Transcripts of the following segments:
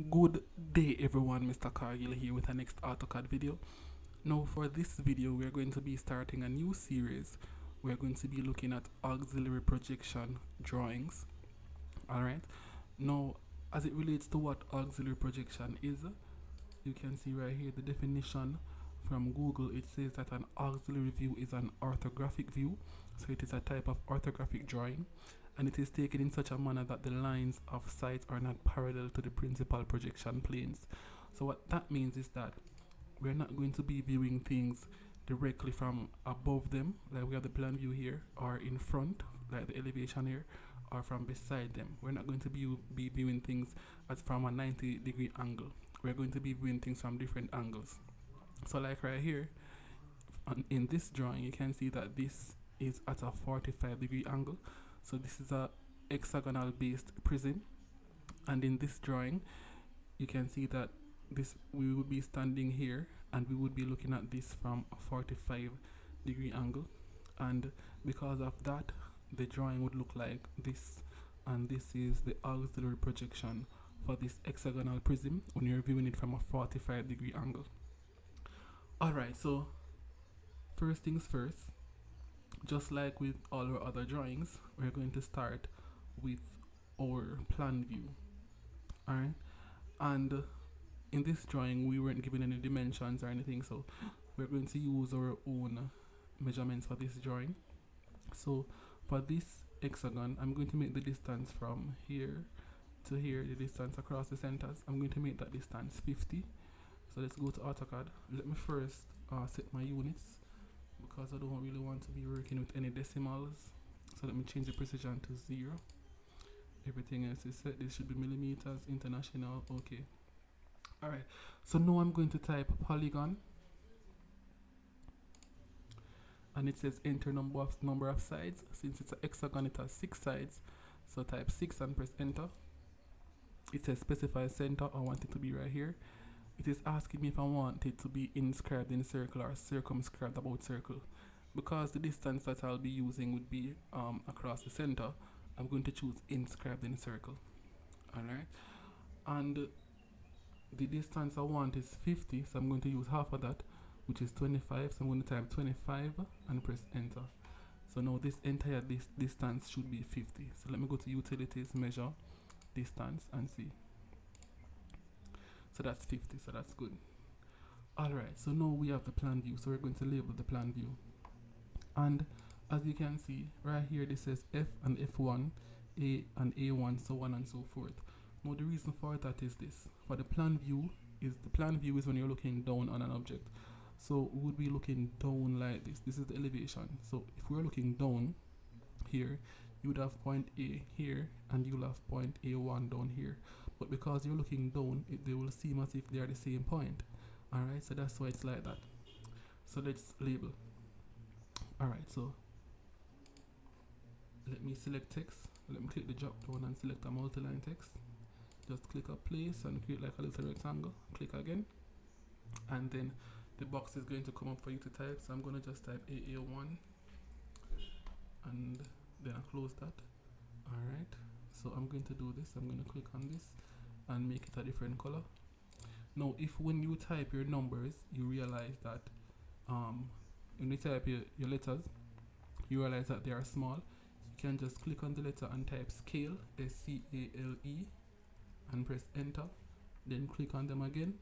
Good day everyone, Mr. Cargill here with our next AutoCAD video. Now for this video we are going to be starting a new series. We are going to be looking at auxiliary projection drawings. Alright, now as it relates to what auxiliary projection is, you can see right here the definition from Google. It says that an auxiliary view is an orthographic view, so it is a type of orthographic drawing, and it is taken in such a manner that the lines of sight are not parallel to the principal projection planes. So what that means is that we're not going to be viewing things directly from above them, like we have the plan view here, or in front, like the elevation here, or from beside them. We're not going to be viewing things as from a 90-degree angle. We're going to be viewing things from different angles. So like right here, in this drawing, you can see that this is at a 45-degree angle. So this is a hexagonal based prism, and in this drawing you can see that we would be standing here and we would be looking at this from a 45-degree angle, and because of that the drawing would look like this, and this is the auxiliary projection for this hexagonal prism when you're viewing it from a 45-degree angle. Alright, so first things first, just like with all our other drawings, we're going to start with our plan view. Alright, and in this drawing we weren't given any dimensions or anything, so we're going to use our own measurements for this drawing. So for this hexagon, I'm going to make the distance from here to here, the distance across the centers. I'm going to make that distance 50. So let's go to AutoCAD. Let me first set my units, because I don't really want to be working with any decimals. So let me change the precision to 0. Everything else is set. This should be millimeters, international. Okay. Alright, so now I'm going to type polygon, and it says enter number of sides. Since it's a hexagon, it has 6 sides, so type 6 and press enter. It says specify center. I want it to be right here. It is asking me if I want it to be inscribed in circle or circumscribed about circle. Because the distance that I'll be using would be across the center, I'm going to choose inscribed in circle. Alright, and the distance I want is 50, so I'm going to use half of that, which is 25. So I'm going to type 25 and press enter. So now this entire distance should be 50. So let me go to utilities, measure distance, and see. So that's 50, so that's good. Alright, so now we have the plan view, so we're going to label the plan view. And as you can see right here, this says F and F1, A and A1, so on and so forth. Now the reason for that is this. For the plan view is when you're looking down on an object. So we would be looking down like this. This is the elevation. So if we're looking down here, you would have point A here and you'll have point A1 down here. But because you're looking down, they will seem as if they are the same point. Alright, so that's why it's like that. So let's label. Alright, so let me select text. Let me click the drop down and select a multi-line text. Just click a place and create like a little rectangle. Click again, and then the box is going to come up for you to type. So I'm going to just type AA1 and then I close that. Alright, so I'm going to do this. I'm going to click on this and make it a different color. Now if when you type your numbers you realize that when you type your letters, you realize that they are small, you can just click on the letter and type scale, SCALE, and press enter. Then click on them again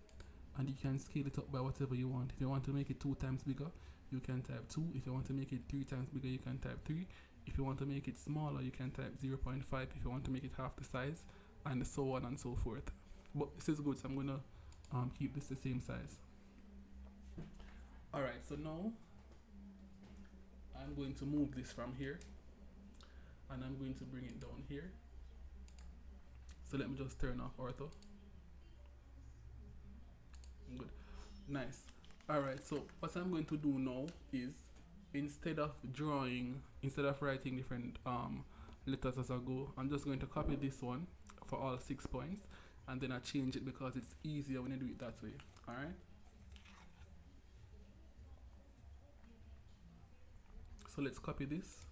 and you can scale it up by whatever you want. If you want to make it 2 times bigger, you can type 2. If you want to make it 3 times bigger, you can type 3. If you want to make it smaller, you can type 0.5. If you want to make it half the size, and so on and so forth. But this is good, so I'm going to keep this the same size. Alright, so now I'm going to move this from here and I'm going to bring it down here. So let me just turn off ortho. Good. Nice. Alright, so what I'm going to do now is instead of writing different letters as I go, I'm just going to copy this one for all 6 points, and then I change it because it's easier when you do it that way. Alright. So let's copy this.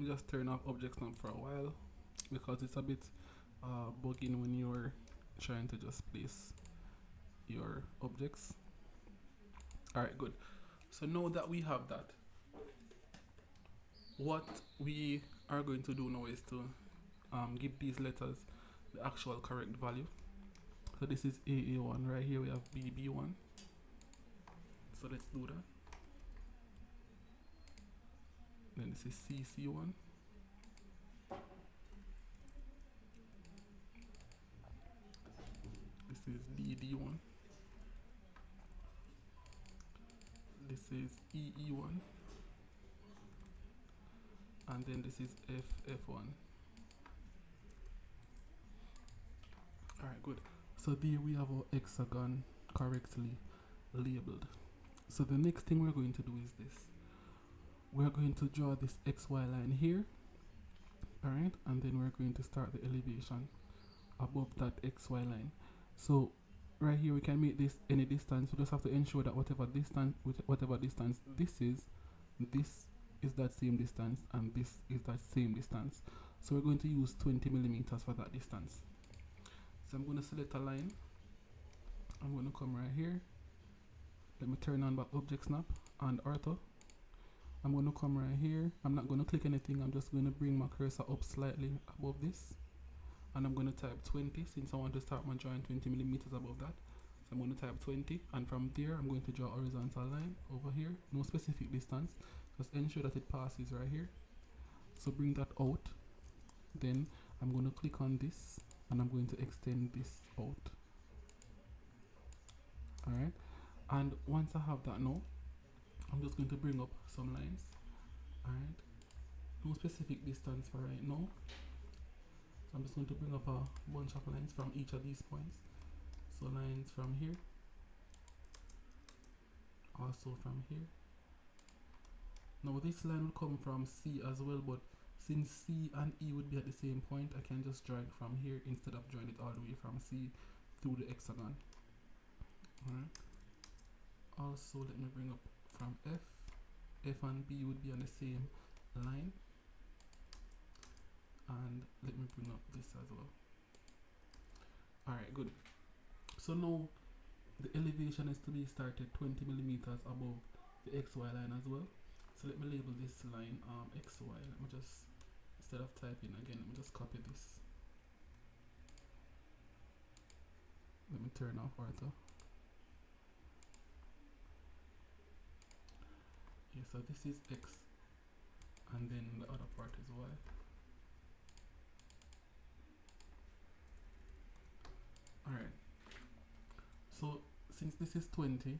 me just turn off object snap for a while because it's a bit bugging when you're trying to just place your objects. Alright, good. So now that we have that, what we are going to do now is to give these letters the actual correct value. So this is AA1, right here we have BB1. So let's do that. Then this is CC1. This is DD1. This is EE1. And then this is FF1. Alright, good. So there we have our hexagon correctly labeled. So the next thing we're going to do is this. We're going to draw this XY line here. Alright, and then we're going to start the elevation above that XY line. So right here we can make this any distance. We just have to ensure that whatever distance this is that same distance, and this is that same distance. So we're going to use 20 millimeters for that distance. So I'm going to select a line. I'm going to come right here. Let me turn on back object snap and ortho. I'm going to come right here. I'm not going to click anything. I'm just going to bring my cursor up slightly above this. And I'm going to type 20 since I want to start my drawing 20 millimeters above that. So I'm going to type 20, and from there I'm going to draw a horizontal line over here. No specific distance. Just ensure that it passes right here. So bring that out. Then I'm going to click on this and I'm going to extend this out. Alright. And once I have that now, I'm just going to bring up some lines. Alright. No specific distance for right now. So I'm just going to bring up a bunch of lines from each of these points. So lines from here. Also from here. Now this line will come from C as well, but since C and E would be at the same point, I can just draw it from here instead of drawing it all the way from C through the hexagon. Alright. Also let me bring up from F. F and B would be on the same line. And let me bring up this as well. Alright, good. So now the elevation is to be started 20 millimeters above the XY line as well. So let me label this line XY. Let me just, instead of typing again, let me just copy this. Let me turn off ortho. Yeah, so this is X and then the other part is Y. Alright. So since this is 20,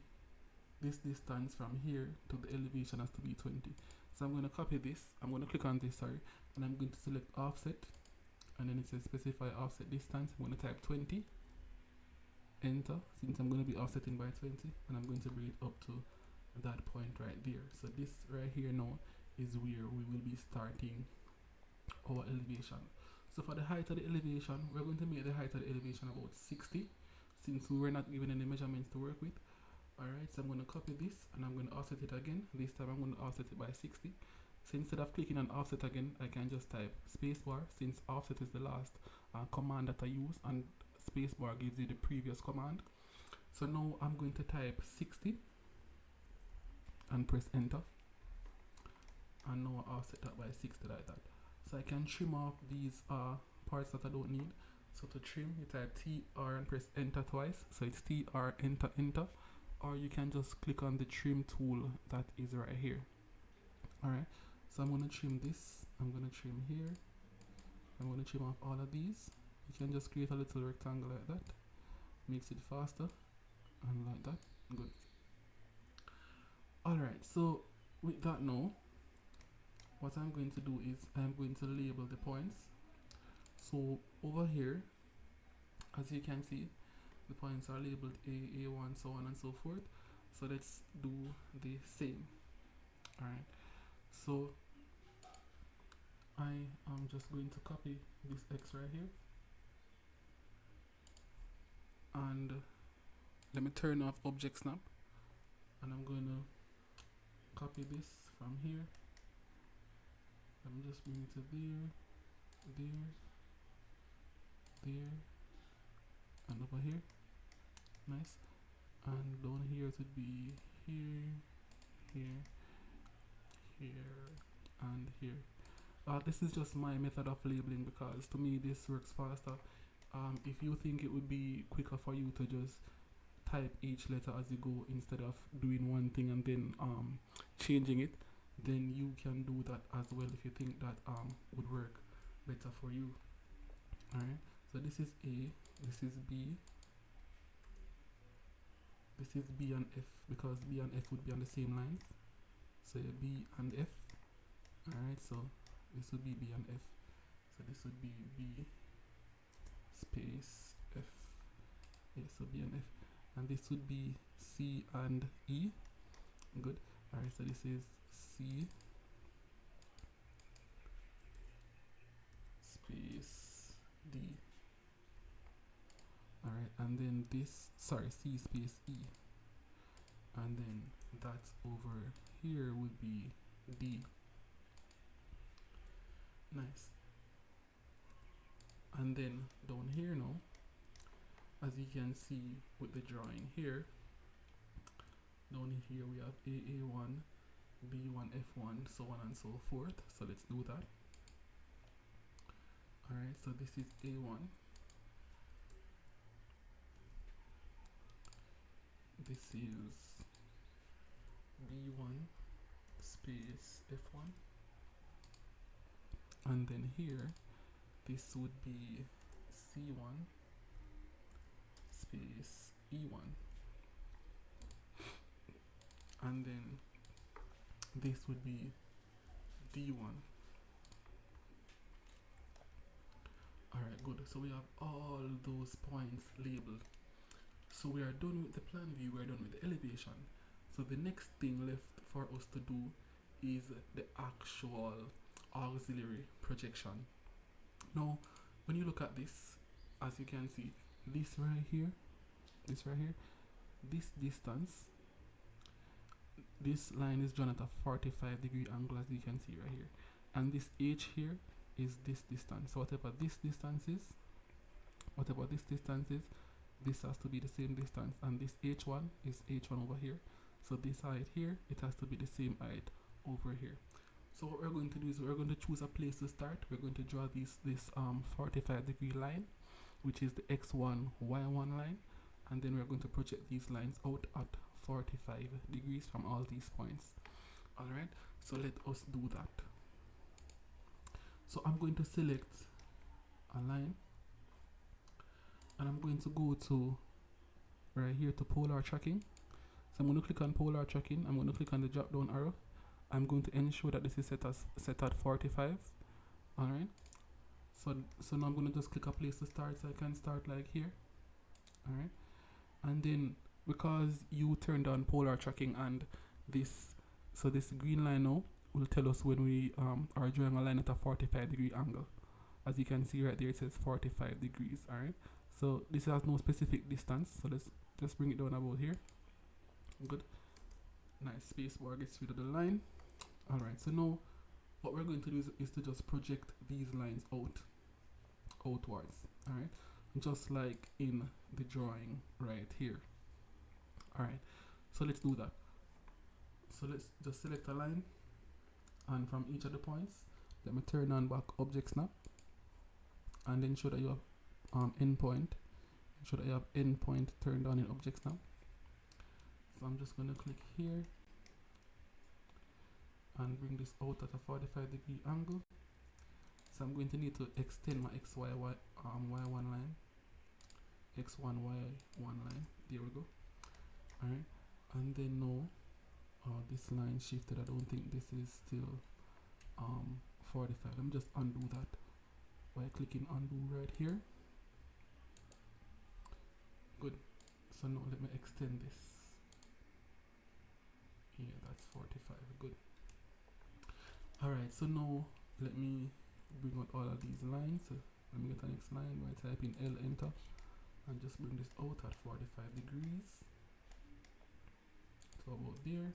this distance from here to the elevation has to be 20. So I'm going to copy this. I'm going to click on this, sorry, and I'm going to select offset, and then it says specify offset distance. I'm going to type 20, enter, since I'm going to be offsetting by 20, and I'm going to bring it up to that point right there. So this right here now is where we will be starting our elevation. So for the height of the elevation, we're going to make the height of the elevation about 60, since we were not given any measurements to work with. Alright, so I'm going to copy this and I'm going to offset it again. This time I'm going to offset it by 60. So instead of clicking on offset again, I can just type spacebar, since offset is the last command that I use, and spacebar gives you the previous command. So now I'm going to type 60 and press enter. And now I offset that by 60 like that. So I can trim off these parts that I don't need. So to trim, you type TR and press enter twice. So it's TR, enter, enter. Or you can just click on the trim tool that is right here. Alright, so I'm going to trim this. I'm going to trim here. I'm going to trim off all of these. You can just create a little rectangle like that. Makes it faster. And like that. Good. Alright, so with that now, what I'm going to do is I'm going to label the points. So over here, as you can see, the points are labeled A, A1, so on and so forth. So let's do the same. Alright, so I am just going to copy this X right here, and let me turn off object snap, and I'm going to copy this from here Let me just bring it to there, there, there, and over here. Nice. And down here it would be here, here, here, and here. This is just my method of labeling because to me this works faster. If you think it would be quicker for you to just type each letter as you go instead of doing one thing and then changing it, then you can do that as well if you think that would work better for you. Alright, so this is A, this is B, this is B and F because B and F would be on the same lines. So B and F. Alright, so this would be B and F. So this would be B space F. Yeah, so B and F. And this would be C and E. Good. Alright, so this is C space D. Alright, and then this, sorry, C space E. And then that over here would be D. Nice. And then down here now, as you can see with the drawing here, down here we have AA1, B1, F1, so on and so forth. So let's do that. Alright, so this is A1. This is B1 space F1. And then here, this would be C1 space E1. And then this would be D1. Alright, good. So we have all those points labeled. So we are done with the plan view, we are done with the elevation. So the next thing left for us to do is the actual auxiliary projection. Now, when you look at this, as you can see, this right here, this distance, this line is drawn at a 45-degree angle, as you can see right here. And this H here is this distance. So whatever this distance is, this has to be the same distance. And this H1 is H1 over here. So this height here, it has to be the same height over here. So what we're going to do is we're going to choose a place to start. We're going to draw this 45-degree line, which is the X1, Y1 line. And then we're going to project these lines out at 45 degrees from all these points. Alright, so let us do that. So I'm going to select a line. And I'm going to go to right here to polar tracking. So I'm going to click on polar tracking. I'm going to click on the drop down arrow. I'm going to ensure that this is set at 45. Alright. So now I'm going to just click a place to start. So I can start like here. Alright. And then because you turned on polar tracking and this green line now will tell us when we are drawing a line at a 45-degree angle. As you can see right there, it says 45 degrees. Alright. So this has no specific distance. So let's just bring it down about here. Good. Nice. Space bar gets rid of the line. Alright, so now what we're going to do is to just project these lines outwards. Alright, just like in the drawing right here. Alright, so let's do that. So let's just select a line, and from each of the points, let me turn on back object snap, and then show that you have endpoint. Show that you have endpoint turned on in object snap. So I'm just going to click here and bring this out at a 45-degree angle. So I'm going to need to extend my Y1 line, X1, Y1 line. There we go. Alright, and then now this line shifted. I don't think this is still 45. Let me just undo that by clicking undo right here. Good. So now let me extend this. Yeah, that's 45. Good. Alright, so now let me bring out all of these lines. So let me get the next line by typing L, enter, and just bring this out at 45 degrees. So about there.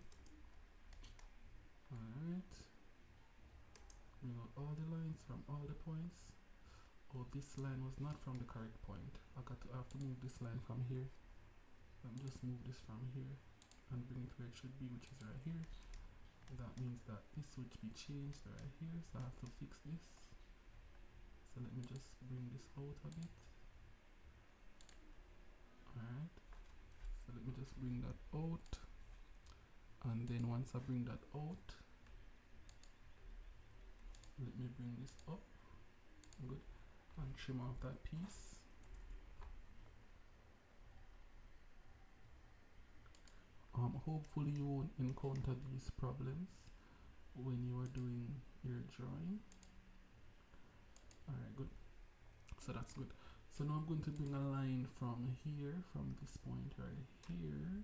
Alright. Bring all the lines from all the points. Oh, this line was not from the correct point. I have to move this line from here. Let me just move this from here and bring it where it should be, which is right here. That means that this would be changed right here, so I have to fix this. So let me just bring this out a bit. Alright, so let me just bring that out, and then once I bring that out, let me bring this up. Good. And trim off that piece. Hopefully you won't encounter these problems when you are doing your drawing. Alright, good. So that's good. So now I'm going to bring a line from here, from this point right here.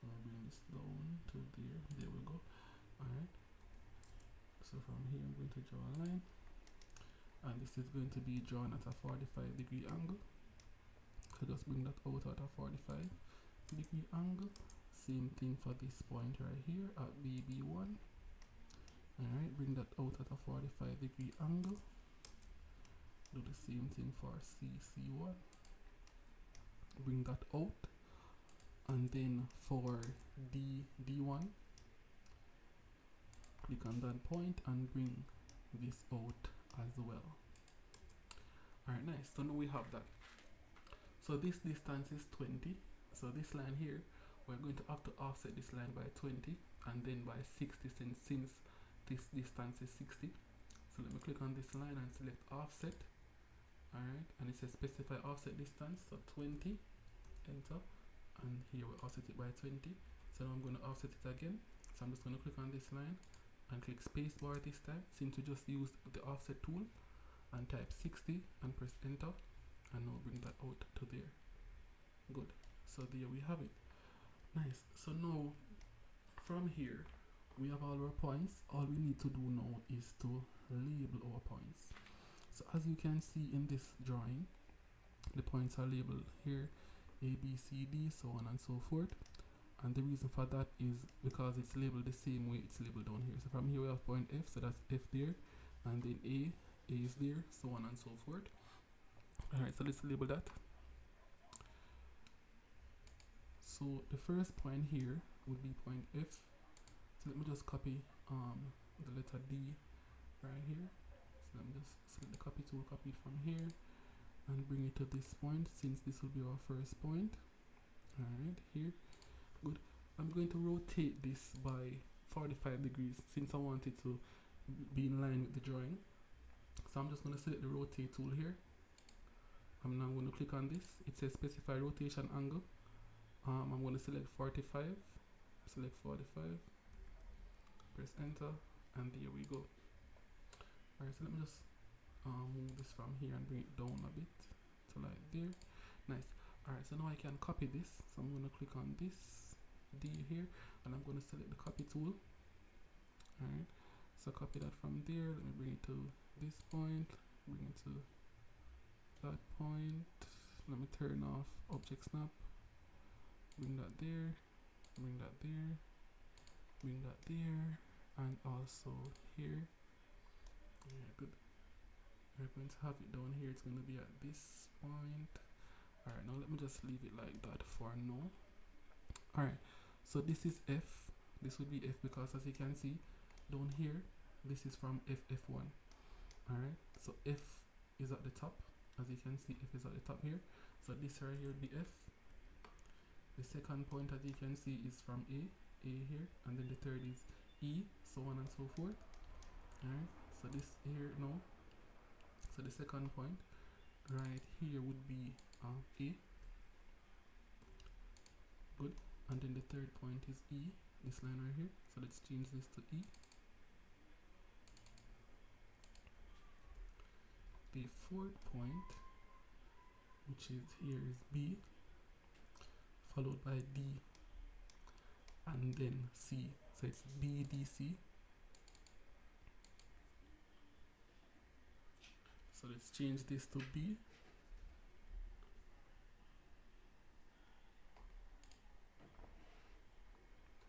I'll bring this down to there. There we go. Alright. So from here I'm going to draw a line. And this is going to be drawn at a 45-degree angle. So just bring that out at a 45-degree angle. Same thing for this point right here at BB1. Alright, bring that out at a 45-degree angle. Do the same thing for CC1. Bring that out. And then for D1, click on that point and bring this out as well. Alright, nice. So now we have that. So this distance is 20. So this line here, we're going to have to offset this line by 20 and then by 60 since this distance is 60. So let me click on this line and select offset. Alright, and it says specify offset distance, so 20, enter, and here we offset it by 20. So now I'm going to offset it again. So I'm just going to click on this line and click spacebar this time, since we just used the offset tool, and type 60 and press enter, and now bring that out to there. Good. So there we have it. Nice. So now from here we have all our points. All we need to do now is to label our points. So as you can see in this drawing, the points are labeled here A, B, C, D, so on and so forth. And the reason for that is because it's labeled the same way it's labeled down here. So from here we have point F, so that's F there, and then A is there, so on and so forth. Alright, so let's label that. So the first point here would be point F. So let me just copy the letter D right here. So let me just select the copy tool, copy it from here and bring it to this point, since this will be our first point. Alright, here. Good. I'm going to rotate this by 45 degrees since I want it to be in line with the drawing. So I'm just going to select the rotate tool here. I'm now going to click on this. It says specify rotation angle. I'm going to select 45. Select 45. Press enter, and there we go. Alright, so let me just move this from here and bring it down a bit to like there. Nice. Alright, so now I can copy this. So I'm going to click on this D here, and I'm going to select the copy tool. Alright, so copy that from there. Let me bring it to this point, bring it to that point. Let me turn off object snap, bring that there, bring that there, bring that there, and also here. Yeah, good. We're going to have it down here. It's going to be at this point. Alright, now let me just leave it like that for now. Alright, so this is F. This would be F because as you can see down here, this is from FF1. Alright, so F is at the top. As you can see, F is at the top here. So this right here would be F. The second point, as you can see, is from A here, and then the third is E, so on and so forth. Alright, so this here now. So the second point right here would be A. Good. And then the third point is E, this line right here. So let's change this to E. The fourth point, which is here, is B, followed by D, and then C. So it's BDC. So let's change this to B.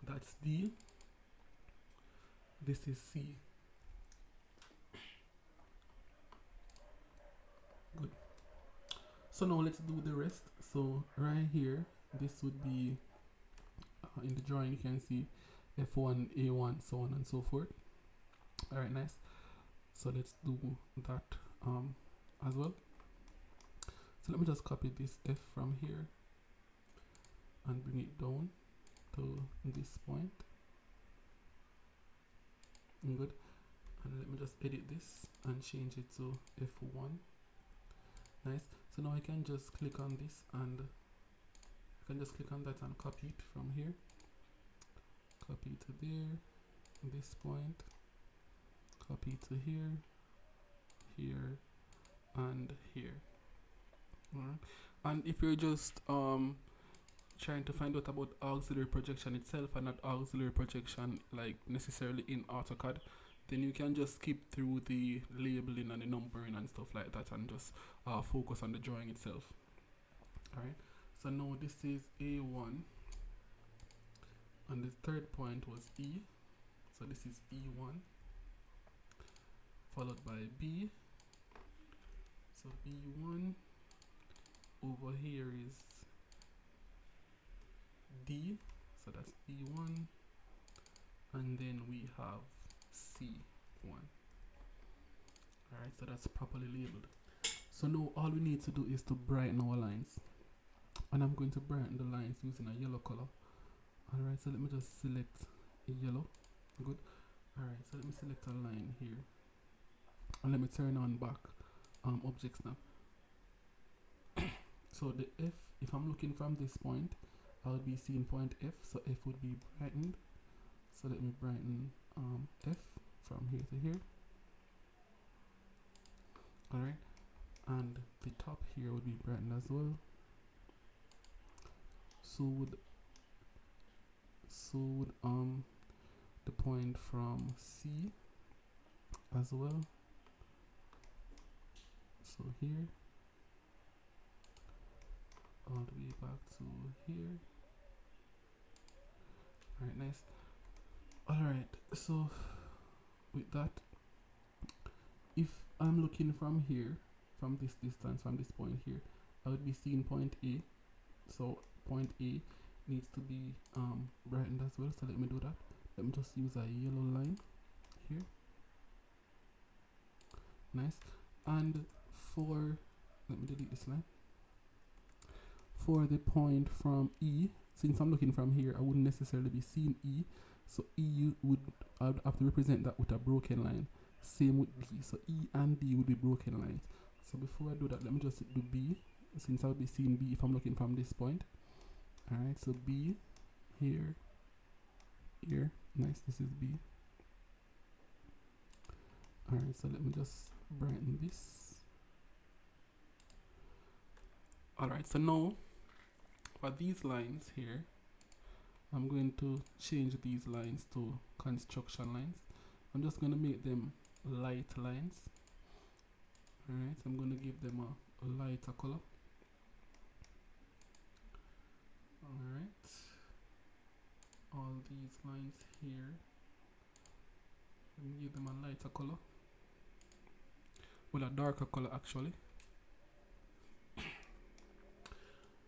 That's D. This is C. So now let's do the rest. So right here, this would be in the drawing. You can see F1, A1, so on and so forth. All right, nice. So let's do that as well. So let me just copy this F from here and bring it down to this point. Good. And let me just edit this and change it to F1. Nice. So now I can just click on this and I can just click on that and copy it from here. Copy to there, this point. Copy to here, here, and here. Alright. And if you're just trying to find out about auxiliary projection itself and not auxiliary projection like necessarily in AutoCAD, then you can just skip through the labeling and the numbering and stuff like that and just focus on the drawing itself. Alright, so now this is A1 and the third point was E, so this is E1 followed by B, so B1 over here is D, so that's D1, and then we have C1. Alright, so that's properly labeled. So now all we need to do is to brighten our lines, and I'm going to brighten the lines using a yellow color. Alright, so let me just select a yellow. Good. Alright, so let me select a line here and let me turn on back object snap. So the F, if I'm looking from this point, I'll be seeing point F, so F would be brightened. So let me brighten F from here to here. Alright, and the top here would be brightened as well. So would the point from C as well. So here, all the way back to here. Alright, nice. Alright, so with that, if I'm looking from here, from this distance, from this point here, I would be seeing point A. So point A needs to be brightened as well. So let me do that. Let me just use a yellow line here. Nice. And for, let me delete this line. For the point from E, since I'm looking from here, I wouldn't necessarily be seeing E. So E I would have to represent that with a broken line. Same with D. So E and D would be broken lines. So before I do that, let me just do B, since I would be seeing B if I'm looking from this point. Alright, so B here, here. Nice, this is B. Alright, so let me just brighten this. Alright, so now for these lines here, I'm going to change these lines to construction lines. I'm just going to make them light lines. Alright, so I'm going to give them a lighter color. Alright, all these lines here, let me give them a lighter color. Well, a darker color actually.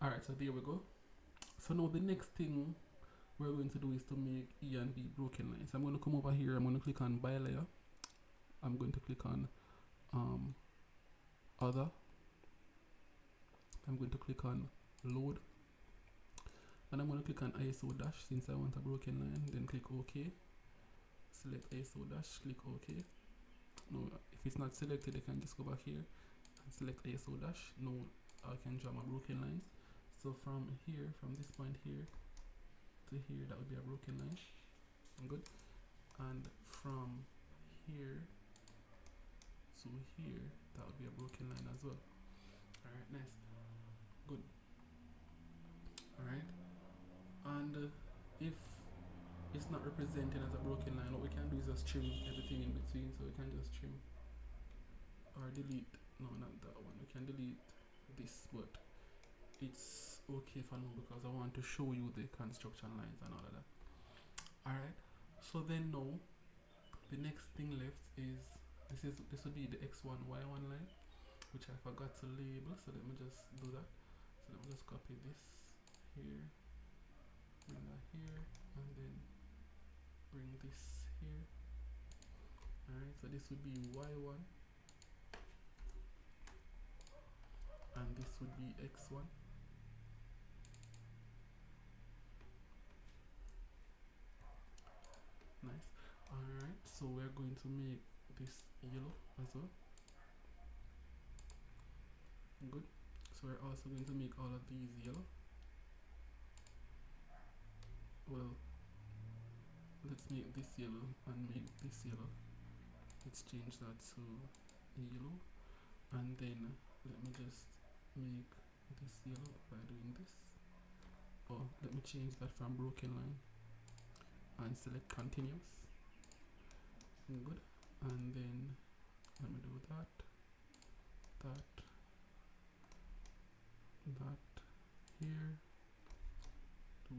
Alright, so there we go. So now the next thing we're going to do is to make E and B broken lines. I'm going to come over here, I'm going to click on bilayer. I'm going to click on other. I'm going to click on load. And I'm going to click on ISO dash since I want a broken line, then click OK. Select ISO dash, click OK. Now, if it's not selected, I can just go back here and select ISO dash. Now I can draw my broken lines. So from here, from this point here to here, that would be a broken line. Good. And from here to here, that would be a broken line as well. Alright, nice. Good. Alright. And if it's not represented as a broken line, what we can do is just trim everything in between. So we can just trim or delete, no, not that one. We can delete this, but it's okay for now because I want to show you the construction lines and all of that. Alright, so then now the next thing left is this will be the x1 y1 line, which I forgot to label, so let me just do that. So let me just copy this here, bring that here, and then bring this here. Alright, so this would be y1, and this would be x1. Nice. Alright, so we're going to make this yellow as well. Good. So we're also going to make all of these yellow. Well, let's make this yellow and make this yellow. Let's change that to yellow, and then let me just make this yellow by doing this. Oh, let me change that from broken line and select continuous. Good. And then let me do that, here, do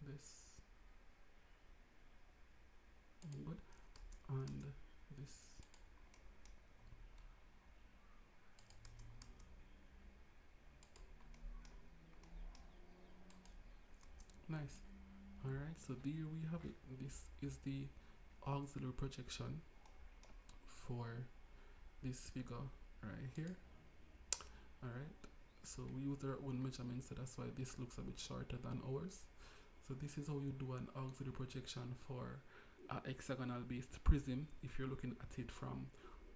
this, good, and this. Nice. Alright, so there we have it. This is the auxiliary projection for this figure right here. Alright, so we use our own measurements, so that's why this looks a bit shorter than ours. So this is how you do an auxiliary projection for a hexagonal based prism if you're looking at it from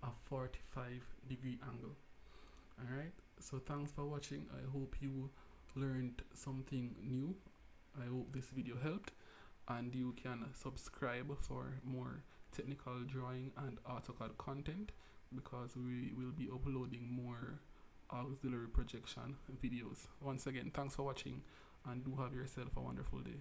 a 45-degree angle. Alright, so thanks for watching. I hope you learned something new. I hope this video helped, and you can subscribe for more technical drawing and AutoCAD content, because we will be uploading more auxiliary projection videos. Once again, thanks for watching, and do have yourself a wonderful day.